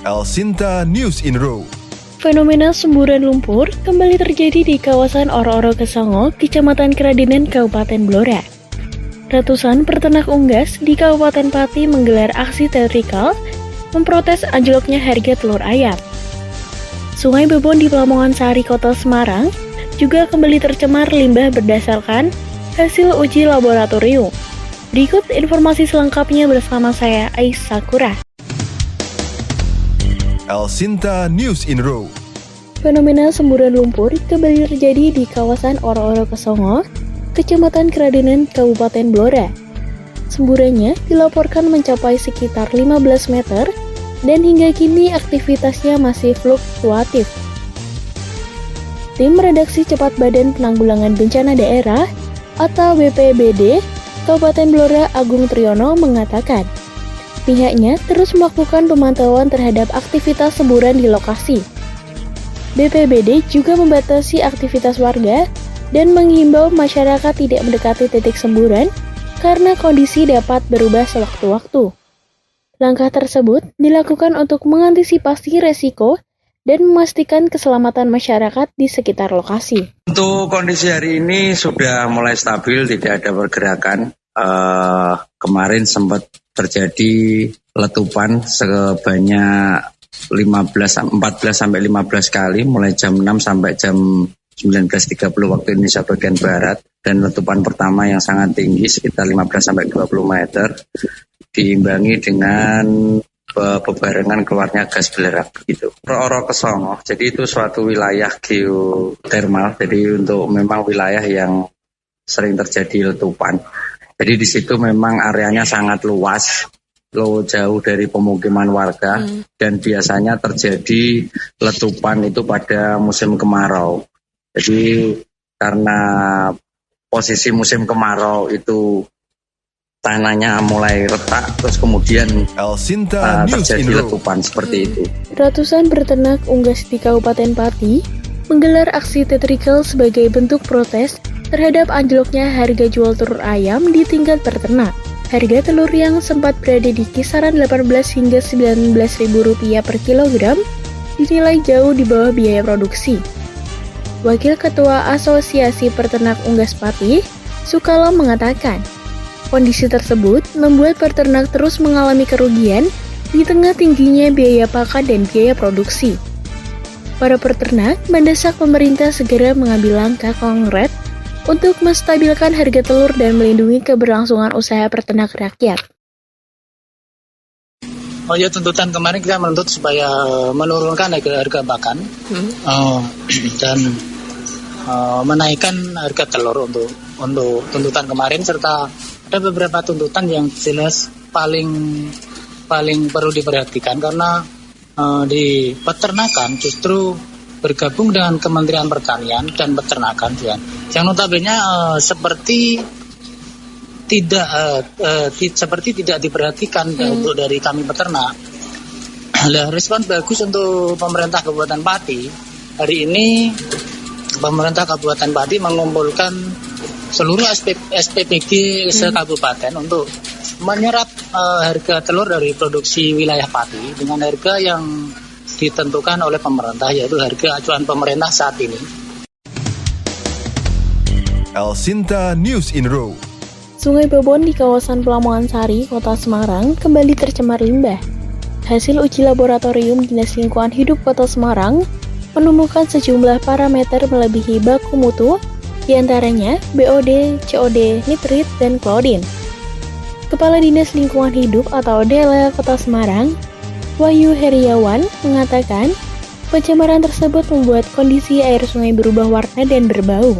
El Sinta News in Row. Fenomena semburan lumpur kembali terjadi di kawasan Oro-Oro Kesongo, Kecamatan Keradenan, Kabupaten Blora. Ratusan peternak unggas di Kabupaten Pati menggelar aksi teatrikal memprotes anjloknya harga telur ayam. Sungai Bebon di Pelamongan Sari, Kota Semarang juga kembali tercemar limbah berdasarkan hasil uji laboratorium. Berikut informasi selengkapnya bersama saya, Ais Sakura. El Sinta News in Row. Fenomena semburan lumpur kembali terjadi di kawasan Oro-Oro Kesongo, Kecamatan Keradenan, Kabupaten Blora. Semburannya dilaporkan mencapai sekitar 15 meter dan hingga kini aktivitasnya masih fluktuatif. Tim Redaksi Cepat Badan Penanggulangan Bencana Daerah atau BPBD Kabupaten Blora Agung Triyono mengatakan, pihaknya terus melakukan pemantauan terhadap aktivitas semburan di lokasi. BPBD juga membatasi aktivitas warga dan menghimbau masyarakat tidak mendekati titik semburan karena kondisi dapat berubah sewaktu-waktu. Langkah tersebut dilakukan untuk mengantisipasi resiko dan memastikan keselamatan masyarakat di sekitar lokasi. Untuk kondisi hari ini sudah mulai stabil, tidak ada pergerakan. Kemarin sempat terjadi letupan sebanyak 14 sampai 15 kali mulai jam 6 sampai jam 19.30 waktu Indonesia bagian barat, dan letupan pertama yang sangat tinggi sekitar 15 sampai 20 meter diimbangi dengan bebarengan keluarnya gas belerang begitu. Oro-Oro Kesongo, jadi itu suatu wilayah geotermal, jadi untuk memang wilayah yang sering terjadi letupan. Jadi di situ memang areanya sangat luas, jauh dari pemukiman warga, dan biasanya terjadi letupan itu pada musim kemarau. Jadi karena posisi musim kemarau itu tanahnya mulai retak, terus kemudian terjadi letupan seperti itu. Ratusan peternak unggas di Kabupaten Pati menggelar aksi teatrikal sebagai bentuk protes terhadap anjloknya harga jual telur ayam di tingkat peternak. Harga telur yang sempat berada di kisaran 18 hingga 19 ribu rupiah per kilogram dinilai jauh di bawah biaya produksi. Wakil Ketua Asosiasi Peternak Unggas Pati, Sukala mengatakan, kondisi tersebut membuat peternak terus mengalami kerugian di tengah tingginya biaya pakan dan biaya produksi. Para peternak mendesak pemerintah segera mengambil langkah konkret untuk menstabilkan harga telur dan melindungi keberlangsungan usaha peternak rakyat. Tuntutan kemarin kita menuntut supaya menurunkan harga pakan dan menaikkan harga telur untuk tuntutan kemarin, serta ada beberapa tuntutan yang jelas paling perlu diperhatikan karena di peternakan justru bergabung dengan Kementerian Pertanian dan Peternakan, yang notabene seperti tidak diperhatikan untuk dari kami peternak. Respon bagus untuk pemerintah Kabupaten Pati. Hari ini pemerintah Kabupaten Pati mengumpulkan seluruh SPPG se-kabupaten untuk menyerap harga telur dari produksi wilayah Pati dengan harga yang ditentukan oleh pemerintah, yaitu harga acuan pemerintah saat ini. El Sinta News in Row. Sungai Bebon di kawasan Pelamongan Sari, Kota Semarang kembali tercemar limbah. Hasil uji laboratorium Dinas Lingkungan Hidup Kota Semarang menemukan sejumlah parameter melebihi baku mutu, diantaranya BOD, COD, nitrit, dan klodin. Kepala Dinas Lingkungan Hidup atau DLH Kota Semarang, Wahyu Heriawan, mengatakan pencemaran tersebut membuat kondisi air sungai berubah warna dan berbau.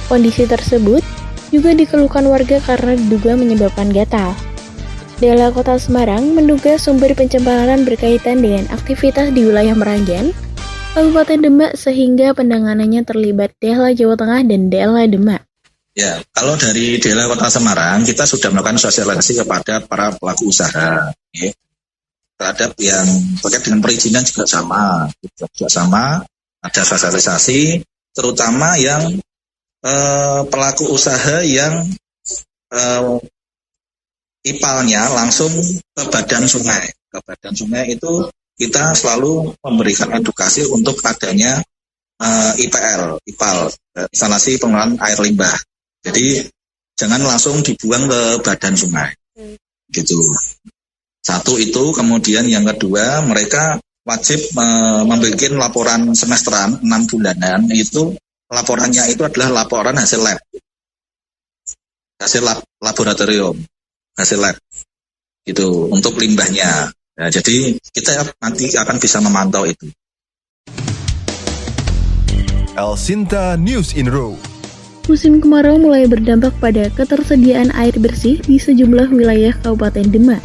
Kondisi tersebut juga dikeluhkan warga karena diduga menyebabkan gatal. DLH Kota Semarang menduga sumber pencemaran berkaitan dengan aktivitas di wilayah Meranggen, Kabupaten Demak, sehingga penanganannya terlibat DLH Jawa Tengah dan DLH Demak. Ya, kalau dari DLH Kota Semarang, kita sudah melakukan sosialisasi kepada para pelaku usaha. Terhadap yang terkait dengan perizinan juga sama, ada sosialisasi, terutama yang pelaku usaha yang ipalnya langsung ke badan sungai. Ke badan sungai itu kita selalu memberikan edukasi untuk adanya IPL, instalasi pengelolaan air limbah. Jadi jangan langsung dibuang ke badan sungai, gitu. Satu itu, kemudian yang kedua, mereka wajib membuat laporan semesteran 6 bulanan. Itu laporannya itu adalah laporan hasil lab, laboratorium, hasil lab, itu untuk limbahnya. Ya, jadi kita nanti akan bisa memantau itu. El Sinta News in Row. Musim kemarau mulai berdampak pada ketersediaan air bersih di sejumlah wilayah Kabupaten Demak.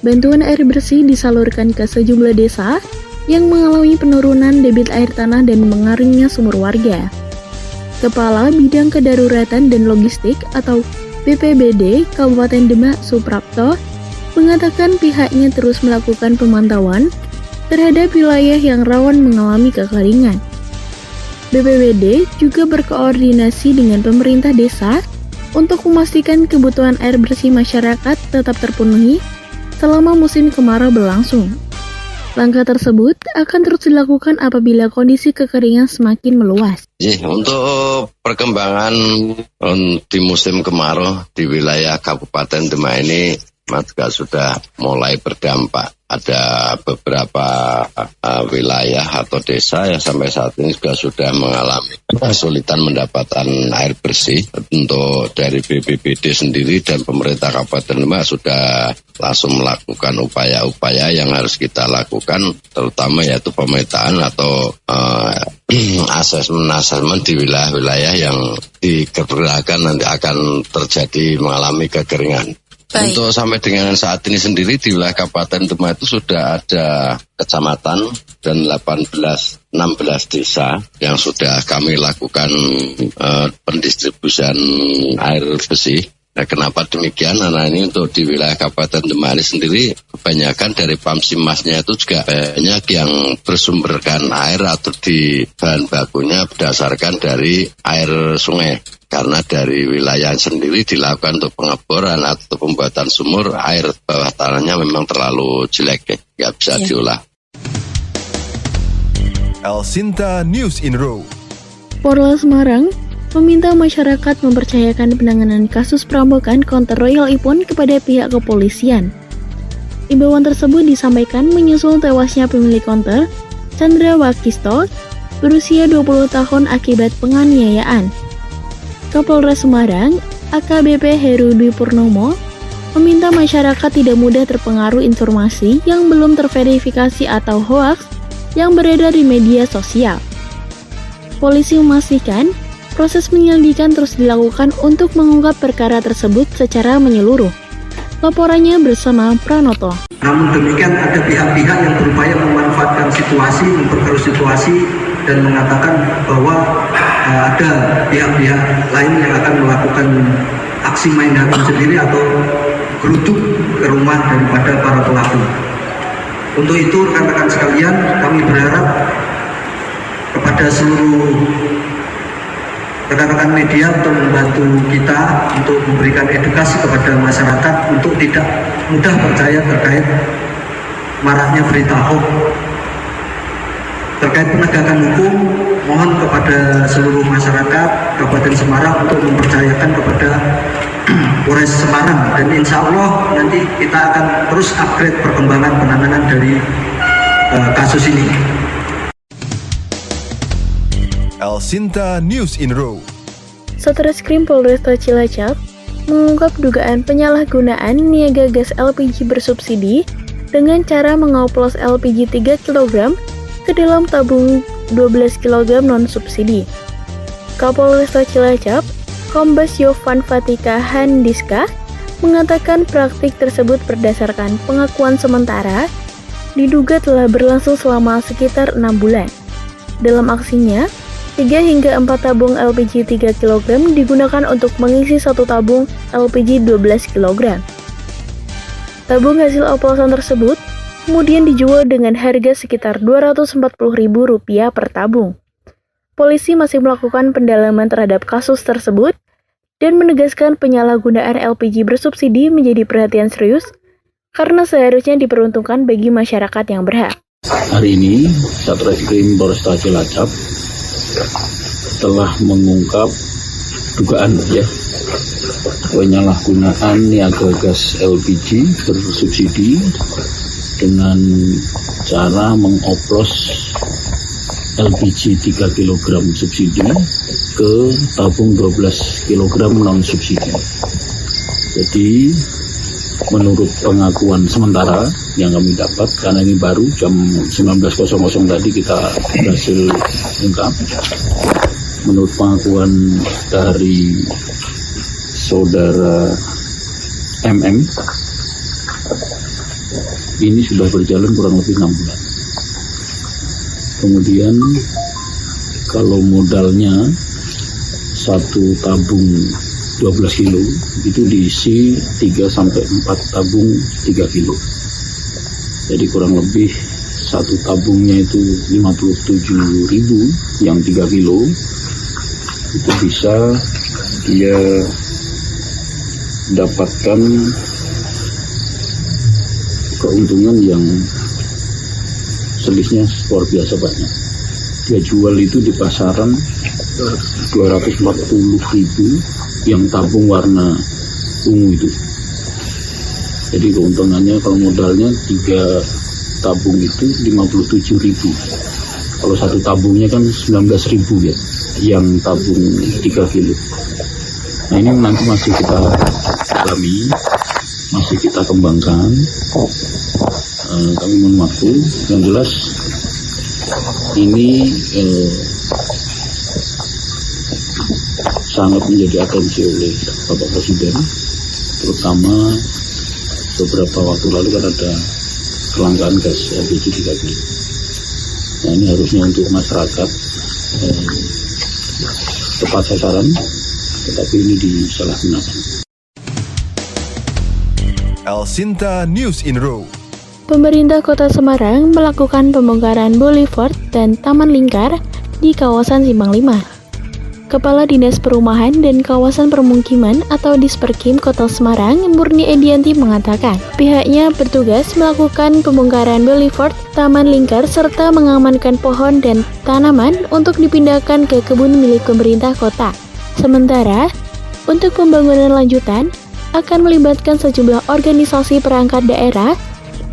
Bantuan air bersih disalurkan ke sejumlah desa yang mengalami penurunan debit air tanah dan mengaringnya sumur warga. Kepala Bidang Kedaruratan dan Logistik atau BPBD Kabupaten Demak Suprapto mengatakan pihaknya terus melakukan pemantauan terhadap wilayah yang rawan mengalami kekeringan. BPBD juga berkoordinasi dengan pemerintah desa untuk memastikan kebutuhan air bersih masyarakat tetap terpenuhi selama musim kemarau berlangsung. Langkah tersebut akan terus dilakukan apabila kondisi kekeringan semakin meluas. Untuk perkembangan di musim kemarau di wilayah Kabupaten Demak ini juga sudah mulai berdampak. Ada beberapa wilayah atau desa yang sampai saat ini juga sudah mengalami kesulitan mendapatkan air bersih. Untuk dari BPBD sendiri dan pemerintah Kabupaten Demak sudah langsung melakukan upaya-upaya yang harus kita lakukan, terutama yaitu pemetaan atau asesmen di wilayah-wilayah yang diperkirakan nanti akan terjadi mengalami kekeringan. Baik. Untuk sampai dengan saat ini sendiri di wilayah Kabupaten Demak itu sudah ada kecamatan dan 16 desa yang sudah kami lakukan pendistribusian air bersih. Nah, kenapa demikian? Nah, ini untuk di wilayah Kabupaten Demak ini sendiri kebanyakan dari Pamsimasnya itu juga banyak yang bersumberkan air atau di bahan bakunya berdasarkan dari air sungai. Karena dari wilayah sendiri dilakukan untuk pengeboran atau pembuatan sumur, air bawah tanahnya memang terlalu jelek, nggak bisa diolah. El Sinta News in Row. Polres Semarang meminta masyarakat mempercayakan penanganan kasus perampokan konter Royal Ipon kepada pihak kepolisian. Imbauan tersebut disampaikan menyusul tewasnya pemilik konter, Chandra Wakisto, berusia 20 tahun akibat penganiayaan. Kapolres Semarang, AKBP Heru Dwi Purnomo, meminta masyarakat tidak mudah terpengaruh informasi yang belum terverifikasi atau hoaks yang beredar di media sosial. Polisi memastikan proses penyelidikan terus dilakukan untuk mengungkap perkara tersebut secara menyeluruh. Laporannya bersama Pranoto. Namun demikian ada pihak-pihak yang berupaya memanfaatkan situasi, memperkeruh situasi dan mengatakan bahwa ada pihak-pihak lain yang akan melakukan aksi main hakim sendiri atau geruduk ke rumah daripada para pelaku. Untuk itu rekan-rekan sekalian, kami berharap kepada seluruh rekan-rekan media untuk membantu kita untuk memberikan edukasi kepada masyarakat untuk tidak mudah percaya terkait maraknya berita hoax. Terkait penegakan hukum, mohon kepada seluruh masyarakat Kabupaten Semarang untuk mempercayakan kepada Polres Semarang, dan insya Allah nanti kita akan terus upgrade perkembangan penanganan dari kasus ini. El Sinta News in Row. Satreskrim Polresta Cilacap mengungkap dugaan penyalahgunaan niaga gas LPG bersubsidi dengan cara mengoplos LPG 3 kg ke dalam tabung 12 kg non-subsidi. Kapolresta Cilacap, Kombes Yovan Fatika Handiska, mengatakan praktik tersebut berdasarkan pengakuan sementara diduga telah berlangsung selama sekitar 6 bulan. Dalam aksinya, 3 hingga 4 tabung LPG 3 kg digunakan untuk mengisi satu tabung LPG 12 kg. Tabung hasil oplosan tersebut kemudian dijual dengan harga sekitar Rp240.000 per tabung. Polisi masih melakukan pendalaman terhadap kasus tersebut dan menegaskan penyalahgunaan LPG bersubsidi menjadi perhatian serius karena seharusnya diperuntukkan bagi masyarakat yang berhak. Hari ini, Satreskrim Polresta Cilacap telah mengungkap dugaan penyalahgunaan niaga gas LPG bersubsidi dengan cara mengoplos LPG 3 kg subsidi ke tabung 12 kg non subsidi. Jadi menurut pengakuan sementara yang kami dapat, karena ini baru jam 19.00 tadi kita berhasil ungkap, menurut pengakuan dari saudara MM, ini sudah berjalan kurang lebih 6 bulan. Kemudian kalau modalnya satu tabung 12 kilo itu diisi 3-4 tabung 3 kilo. Jadi kurang lebih satu tabungnya itu 57.000 yang 3 kilo itu bisa dia dapatkan keuntungan yang selisihnya luar biasa banyak. Dia jual itu di pasaran 240.000 yang tabung warna ungu itu. Jadi keuntungannya kalau modalnya 3 tabung itu 57.000. Kalau satu tabungnya kan 19.000 ya, yang tabung 3 kilo. Nah ini nanti masih kita dalami, masih kita kembangkan. Kami mohon maaf, yang jelas ini sangat menjadi atensi oleh Bapak Presiden, terutama beberapa waktu lalu kan ada kelangkaan gas LPG 3 kg. Nah ini harusnya untuk masyarakat tepat sasaran, tetapi ini disalahgunakan. Elsinta News in Row. Pemerintah Kota Semarang melakukan pembongkaran boulevard dan taman lingkar di kawasan Simpang 5. Kepala Dinas Perumahan dan Kawasan Permukiman atau Disperkim Kota Semarang, Murni Edianti mengatakan, pihaknya bertugas melakukan pembongkaran boulevard, taman lingkar, serta mengamankan pohon dan tanaman untuk dipindahkan ke kebun milik pemerintah kota. Sementara, untuk pembangunan lanjutan akan melibatkan sejumlah organisasi perangkat daerah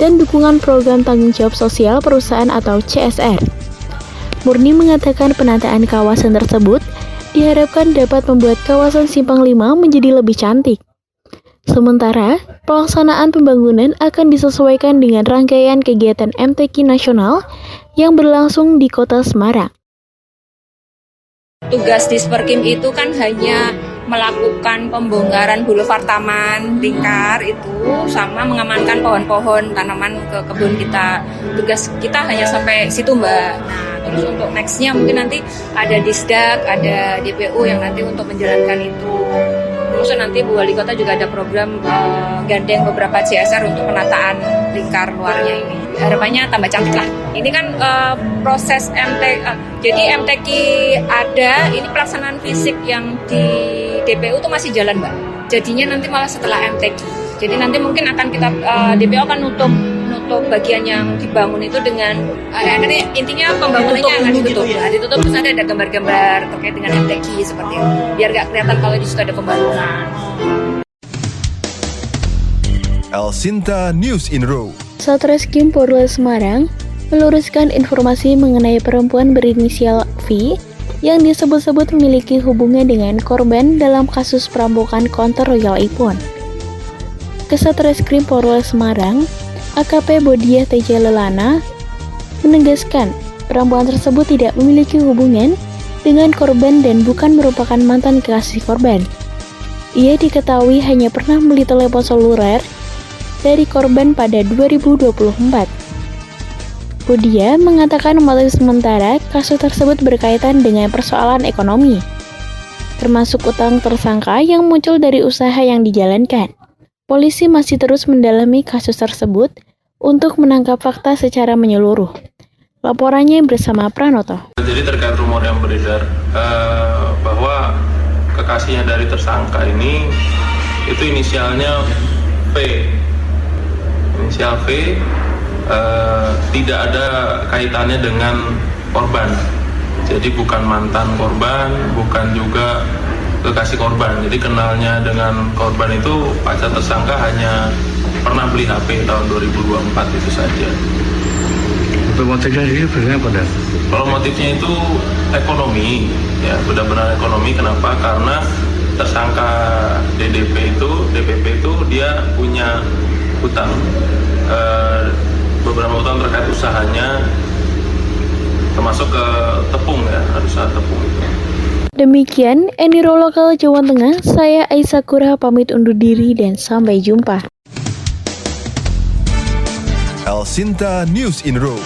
dan dukungan program tanggung jawab sosial perusahaan atau CSR. Murni mengatakan penataan kawasan tersebut diharapkan dapat membuat kawasan Simpang 5 menjadi lebih cantik. Sementara, pelaksanaan pembangunan akan disesuaikan dengan rangkaian kegiatan MTQ nasional yang berlangsung di Kota Semarang. Tugas Disperkim itu kan hanya melakukan pembongkaran boulevard taman lingkar itu sama mengamankan pohon-pohon tanaman ke kebun kita. Tugas kita hanya sampai situ, Mbak. Nah, terus untuk nextnya mungkin nanti ada Disdak, ada DPU yang nanti untuk menjalankan itu. Terus nanti Bu Wali Kota juga ada program gandeng beberapa CSR untuk penataan lingkar luarnya ini. Harapannya tambah cantik lah. Ini kan proses jadi MTQ ada, ini pelaksanaan fisik yang di DPU itu masih jalan, Mbak. Jadinya nanti malah setelah MTQ. Jadi nanti mungkin akan kita DPU akan nutup bagian yang dibangun itu dengan nanti intinya pembangunannya akan ditutup. Nah, ditutup terus ada gambar-gambar terkait dengan MTQ seperti itu. Biar nggak kelihatan kalau di situ ada pembangunan. Elsinta News in Row. Satreskrim Polres Semarang meluruskan informasi mengenai perempuan berinisial V yang disebut-sebut memiliki hubungan dengan korban dalam kasus perampokan konter Royal Ipon. Kesatreskrim Polres Semarang, AKP Bodiah Teja Lelana, menegaskan perempuan tersebut tidak memiliki hubungan dengan korban dan bukan merupakan mantan kekasih korban. Ia diketahui hanya pernah membeli telepon seluler dari korban pada 2024. Bodiah mengatakan motif sementara kasus tersebut berkaitan dengan persoalan ekonomi, termasuk utang tersangka yang muncul dari usaha yang dijalankan. Polisi masih terus mendalami kasus tersebut untuk menangkap fakta secara menyeluruh. Laporannya bersama Pranoto. Jadi terkait rumor yang beredar bahwa kekasihnya dari tersangka ini itu inisialnya P. inisial V, tidak ada kaitannya dengan korban. Jadi bukan mantan korban, bukan juga kekasih korban. Jadi kenalnya dengan korban itu pacar tersangka hanya pernah beli HP tahun 2024 itu saja. Motifnya ini sebenarnya apa? Kalau motifnya itu ekonomi, ya benar-benar ekonomi. Kenapa? Karena tersangka DPP itu dia punya hutang, beberapa hutang terkait usahanya, termasuk ke tepung ya, usaha tepung itu. Demikian Eniro Lokal Jawa Tengah, saya Aisyah Kurah pamit undur diri dan sampai jumpa. El Sinta News in Row.